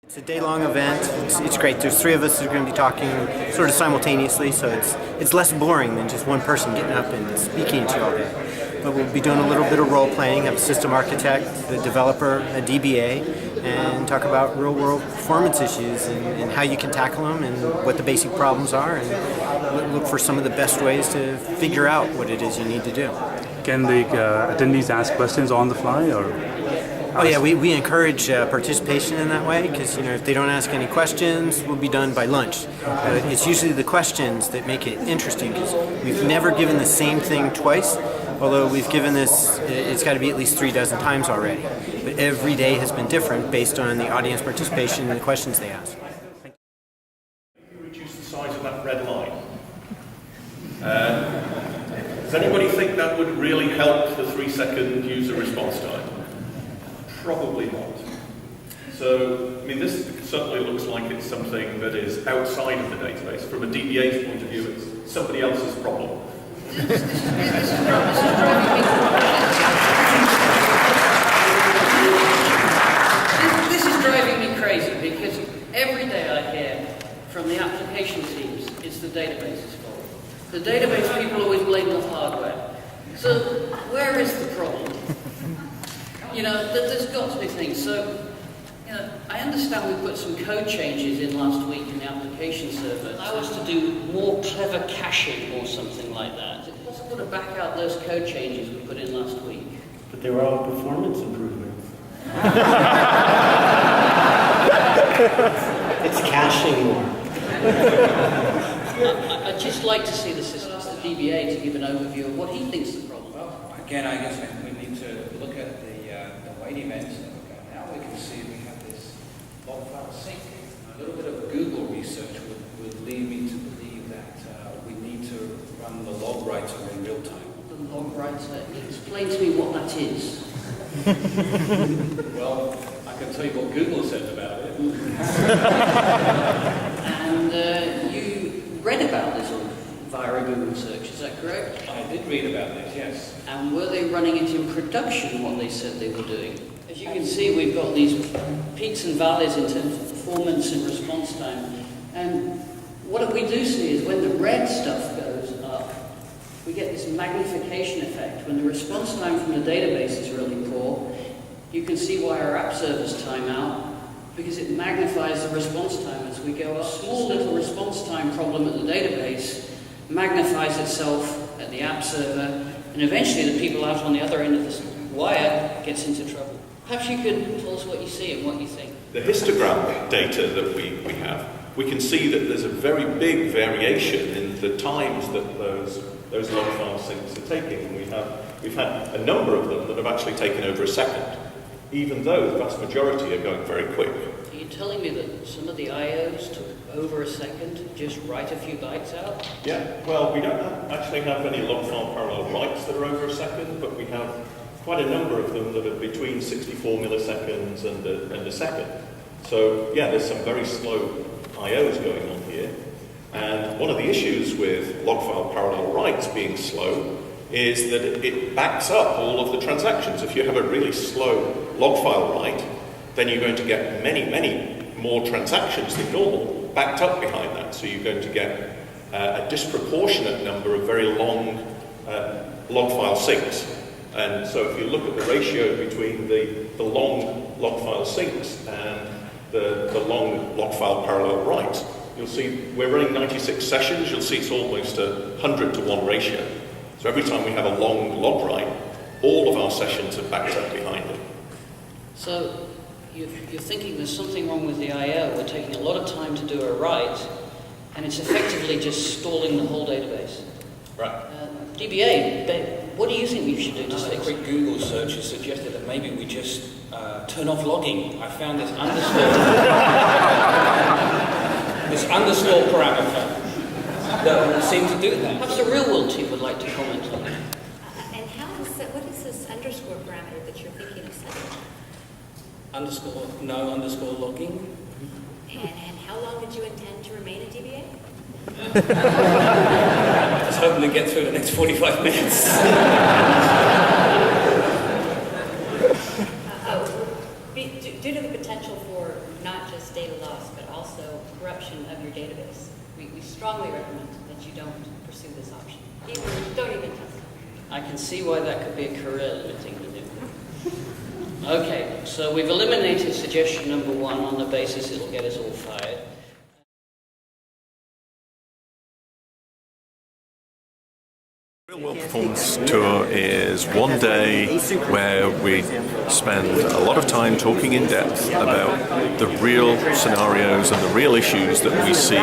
It's a day-long event. It's great. There's three of us that are going to be talking sort of simultaneously, so it's less boring than just one person getting up and speaking to you all day. But we'll be doing a little bit of role-playing, have a system architect, the developer, a DBA, and talk about real-world performance issues and how you can tackle them and what the basic problems are, and look for some of the best ways to figure out what it is you need to do. Can the attendees ask questions on the fly, or? Oh yeah, we encourage participation in that way, because if they don't ask any questions, we'll be done by lunch. It's usually the questions that make it interesting, because we've never given the same thing twice, although we've given this, it's got to be at least 36 times already. But every day has been different based on the audience participation and the questions they ask. Reduce the size of that red line. Does anybody think that would really help the 3-second user response time? Probably not. So, I mean, this certainly looks like it's something that is outside of the database. From a DBA's point of view, it's somebody else's problem. This is driving me crazy, because every day I hear from the application teams it's the database's fault. The database people always blame the hardware. So where is the problem? There's got to be things. So, I understand we put some code changes in last week in the application server. Allow us to do more clever caching or something like that. Is it possible to back out those code changes we put in last week? But they were all performance improvements. It's caching more. I'd just like to see the DBA to give an overview of what he thinks the problem is. Well, again, I guess we need to look at the wait events that we've got now. We can see we have this log file sync. A little bit of Google research would lead me to believe that we need to run the log writer in real time. The log writer, explain to me what that is. Well, I can tell you what Google says about it. And you read about this via a Google search, is that correct? I did read about this, yes. And were they running it in production, what they said they were doing? As you can see, we've got these peaks and valleys in terms of performance and response time. And what we do see is when the red stuff goes up, we get this magnification effect. When the response time from the database is really poor, you can see why our app servers time out, because it magnifies the response time as we go up. A small little response time problem at the database magnifies itself at the app server, and eventually the people out on the other end of this wire gets into trouble. Perhaps you could tell us what you see and what you think. The histogram data that we have, we can see that there's a very big variation in the times that those log file syncs are taking. And we've had a number of them that have actually taken over a second, even though the vast majority are going very quick. Are you telling me that some of the IOs took over a second to just write a few bytes out? Yeah, well, we don't actually have any log file parallel writes that are over a second, but we have quite a number of them that are between 64 milliseconds and a second. So, yeah, there's some very slow IOs going on here. And one of the issues with log file parallel writes being slow is that it backs up all of the transactions. If you have a really slow log file write, then you're going to get many, many more transactions than normal backed up behind that. So you're going to get a disproportionate number of very long log file syncs. And so if you look at the ratio between the long log file syncs and the long log file parallel writes, you'll see we're running 96 sessions. You'll see it's almost a 100-to-1 ratio. So every time we have a long log write, all of our sessions are backed up behind it. So you're thinking there's something wrong with the I/O. We're taking a lot of time to do a write, and it's effectively just stalling the whole database. Right. DBA, what do you think we should do to Just a fix quick it? Google search has suggested that maybe we just turn off logging. I found this underscore parameter that will seem to do that. Perhaps the real world team would like to comment on it. And what is this underscore parameter that you're thinking of setting? Underscore logging. And how long did you intend to remain a DBA? I was hoping to get through the next 45 minutes. Due to the potential for not just data production of your database. We strongly recommend that you don't pursue this option. Don't even test it. I can see why that could be a career limiting maneuver. Okay, so we've eliminated suggestion number 1 on the basis it'll get us all fired. Real World Performance Tour is one day where we spend a lot of time talking in depth about the real scenarios and the real issues that we see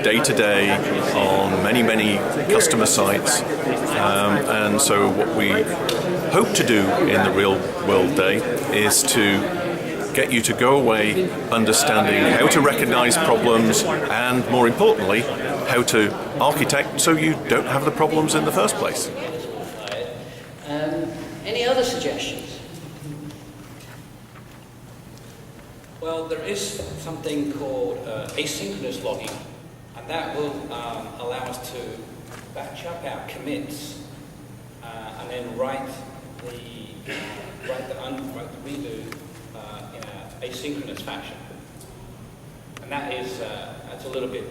day to day on many customer sites. And so what we hope to do in the Real World Day is to get you to go away understanding how to recognize problems and, more importantly, how to architect so you don't have the problems in the first place. Any other suggestions? Well, there is something called asynchronous logging, and that will allow us to batch up our commits and then write the redo in an asynchronous fashion. And that is that's a little bit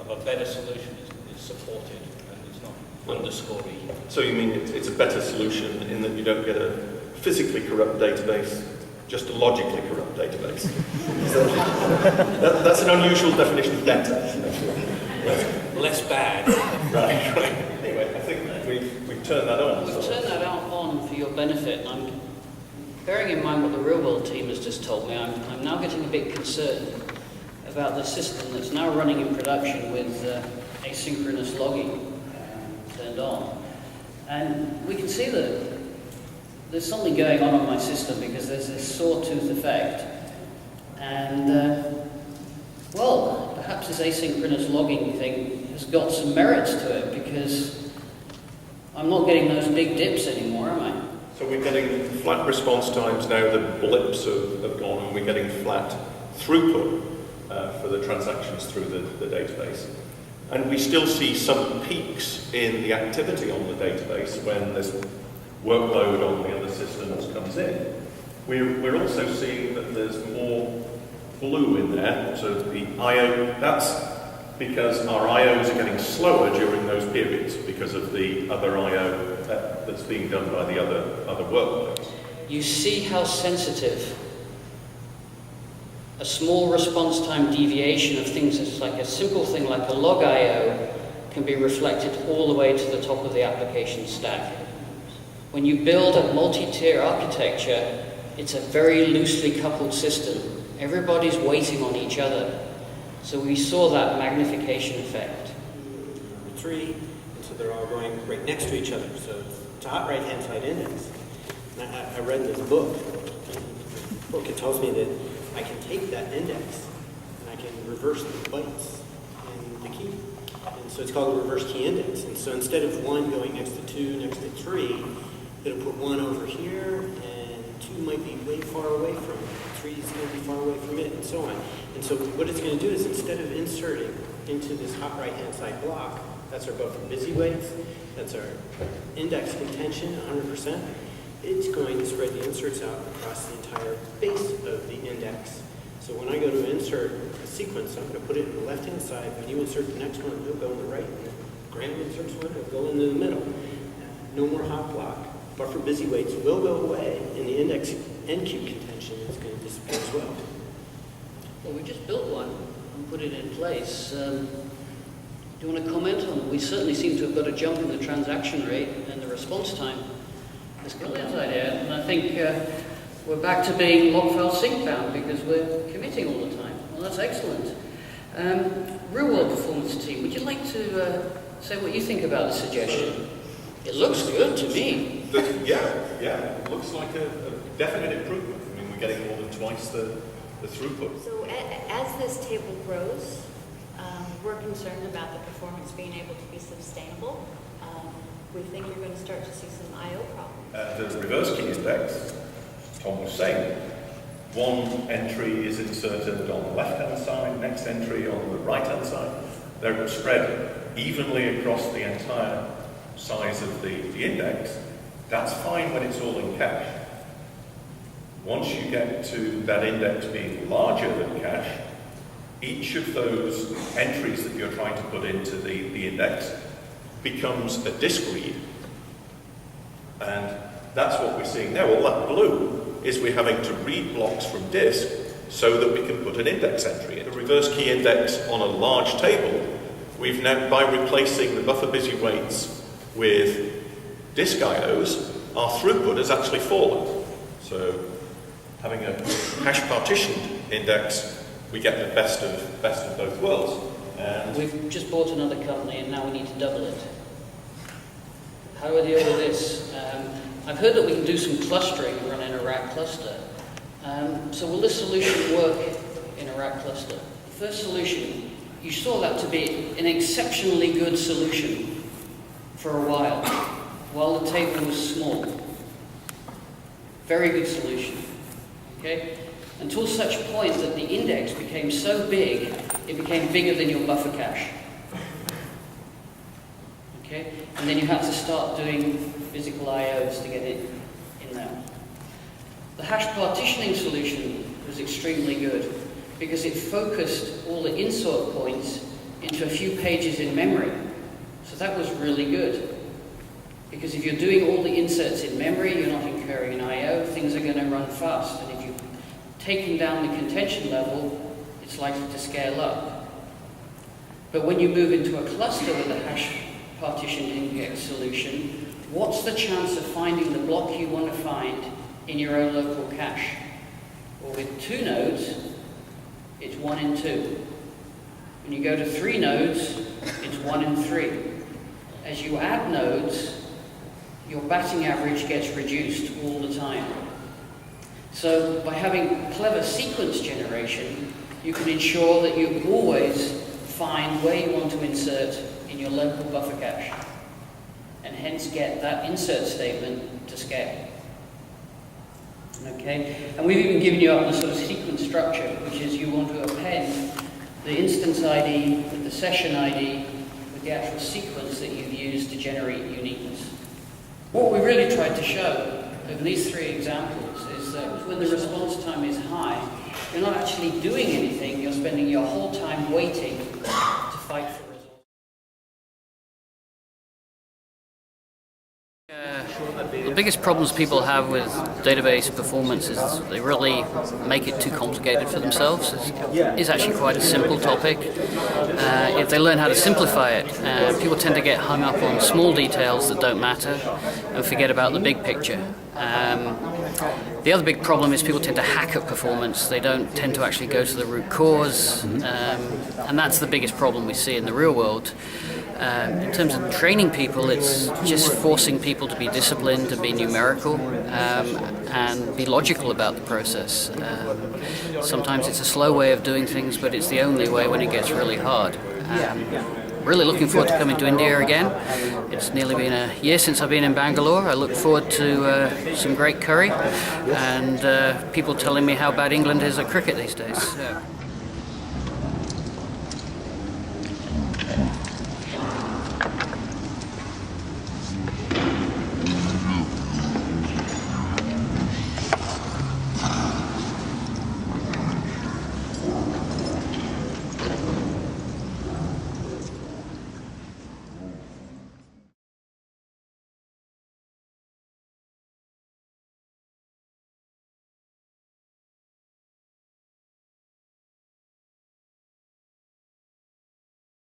of a better solution. It's supported and it's not underscore-y. So you mean it's a better solution in that you don't get a physically corrupt database, just a logically corrupt database? That's an unusual definition of better. Less bad. Right. Anyway, I think we've turned that on. We've turned that on for your benefit, and I'm bearing in mind what the Real World team has just told me. I'm now getting a bit concerned about the system that's now running in production with asynchronous logging turned on. And we can see that there's something going on my system because there's this sawtooth effect. And, well, perhaps this asynchronous logging thing has got some merits to it because I'm not getting those big dips anymore, am I? So we're getting flat response times now, the blips have gone, and we're getting flat throughput for the transactions through the database. And we still see some peaks in the activity on the database when this workload on the other systems comes in. We're also seeing that there's more blue in there, so the I/O, that's because our I/Os are getting slower during those periods because of the other I/O that's being done by the other workloads. You see how sensitive a small response time deviation of things, it's like a simple thing like a log I/O can be reflected all the way to the top of the application stack. When you build a multi-tier architecture, it's a very loosely coupled system. Everybody's waiting on each other. So we saw that magnification effect. 3, and so they're all going right next to each other. So it's a hot right-hand side index. And I read this book. It tells me that I can take that index and I can reverse the bytes in the key. And so it's called a reverse key index. And so instead of 1 going next to 2, next to 3, it'll put 1 over here, and 2 might be way far away from it. 3 is going to be far away from it, and so on. And so what it's going to do is instead of inserting into this hot right-hand side block, that's our buffer busy weights, that's our index contention, 100%, it's going to spread the inserts out across the entire base of the index. So when I go to insert a sequence, I'm going to put it in the left-hand side. When you insert the next one, it'll go in the right. And Graham inserts one, it'll go into the middle. No more hot block. Buffer busy weights will go away, and the index NQ contention is going to disappear as well. Well, we just built one and put it in place. Do you want to comment on it? We certainly seem to have got a jump in the transaction rate and the response time. It's a brilliant idea, and I think we're back to being log file sync bound because we're committing all the time. Well, that's excellent. Real world performance team, would you like to say what you think about the suggestion? It looks good to me. Yeah, it looks like a definite improvement. I mean, we're getting more than twice the throughput. So as this table grows, we're concerned about the performance being able to be sustainable. We think you're going to start to see some I/O problems. The reverse key index, Tom was saying, one entry is inserted on the left-hand side, next entry on the right-hand side. They're spread evenly across the entire size of the index. That's fine when it's all in cache. Once you get to that index being larger than cache, each of those entries that you're trying to put into the index becomes a disk read. And that's what we're seeing now. All that blue is we're having to read blocks from disk so that we can put an index entry in. The reverse key index on a large table, we've now, by replacing the buffer busy waits with disk IOs, our throughput has actually fallen. So having a hash partitioned index, we get the best of both worlds. And we've just bought another company and now we need to double it. How do I deal with this? I've heard that we can do some clustering and run in a rack cluster. So will this solution work in a rack cluster? The first solution, you saw that to be an exceptionally good solution for a while the table was small. Very good solution. Okay? Until such point that the index became so big, it became bigger than your buffer cache. Okay? And then you had to start doing physical IOs to get it in there. The hash partitioning solution was extremely good because it focused all the insert points into a few pages in memory. So that was really good. Because if you're doing all the inserts in memory, you're not incurring an IO, things are going to run fast. And if you're taking down the contention level, it's likely to scale up. But when you move into a cluster with a hash partition index solution, what's the chance of finding the block you want to find in your own local cache? Well, with 2 nodes, it's 1 in 2. When you go to 3 nodes, it's 1 in 3. As you add nodes, your batting average gets reduced all the time. So by having clever sequence generation, you can ensure that you always find where you want to insert in your local buffer cache, and hence get that insert statement to scale. Okay, and we've even given you up the sort of sequence structure, which is you want to append the instance ID with the session ID with the actual sequence that you've used to generate uniqueness. What we really tried to show in these 3 examples is that when the response time is high, you're not actually doing anything, you're spending your whole time waiting to fight for results. The biggest problems people have with database performance is they really make it too complicated for themselves. It's actually quite a simple topic. If they learn how to simplify it, people tend to get hung up on small details that don't matter and forget about the big picture. The other big problem is people tend to hack at performance. They don't tend to actually go to the root cause, and that's the biggest problem we see in the real world. In terms of training people, it's just forcing people to be disciplined, to be numerical, and be logical about the process. Sometimes it's a slow way of doing things, but it's the only way when it gets really hard. Really looking forward to coming to India again. It's nearly been a year since I've been in Bangalore. I look forward to some great curry and people telling me how bad England is at cricket these days.